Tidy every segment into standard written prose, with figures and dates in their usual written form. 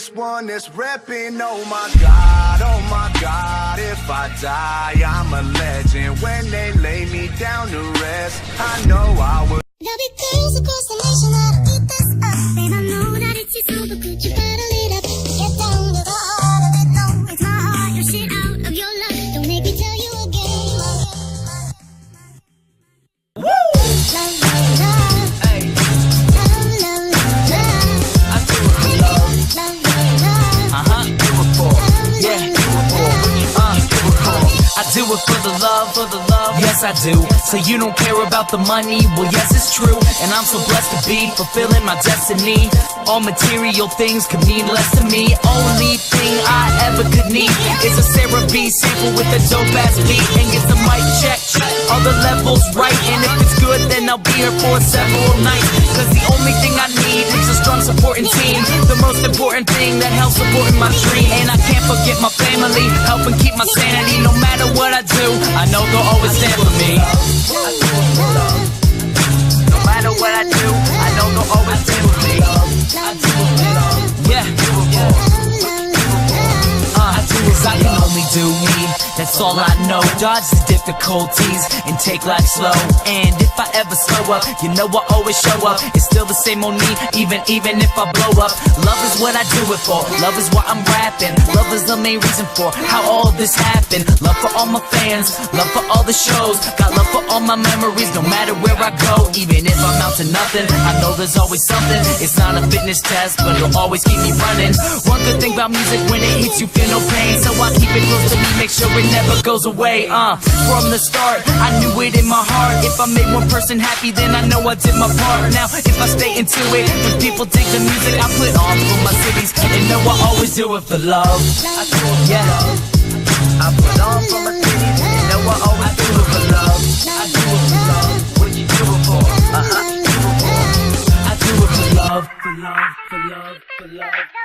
realest one that's reppin'. Oh my God, if I die, I'm a legend. When they lay me down to rest, I know I will. There'll be girls across the nation that'll eat this up. And I know that it's just over, but you gotta lead up. Get down to the heart of it, no, it's my heart. Your shit out of your love, don't make me tell you again. Woo! Love, love, love. Hey. Love, love, love, love. I do it for love. Love, love, love. Do it for. Yeah. I do it for the love, yes I do. So you don't care about the money, well yes it's true. And I'm so blessed to be fulfilling my destiny. All material things could mean less to me. Only thing I ever could need is a Sarah B sample with a dope ass beat. And get the mic check, all the levels right. And if it's good then I'll be here for several nights. Cause the only thing I need is a strong supporting team. The most important thing that helps supporting my dream. And I can't forget my family, helping keep my sanity. No matter what I do, I know they'll always stand for me. No matter what I do, I know they'll always stand for me. Yeah. I can only do me, that's all I know. Dodge the difficulties and take life slow. And if I ever slow up, you know I always show up. It's still the same on me, even if I blow up. Love is what I do it for, love is why I'm rapping. Love is the main reason for how all this happened. Love for all my fans, love for all the shows. Got love for all my memories, no matter where I go. Even if I'm out to nothing, I know there's always something. It's not a fitness test, but it'll always keep me running. One good thing about music, when it hits you feel no pain. So I keep it close to me, make sure it never goes away. From the start, I knew it in my heart. If I made one person happy, then I know I did my part. Now, if I stay into it, when people take the music I put on for my cities, and know I always do it for love. Yeah, I put on for my cities, and know I always do it for love. I do it for love. What you do it for? I do it for love, for love, for love, for love, for love. I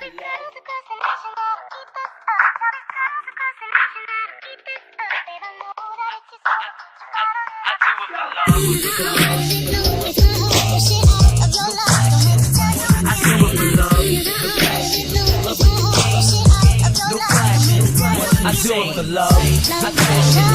do it for love.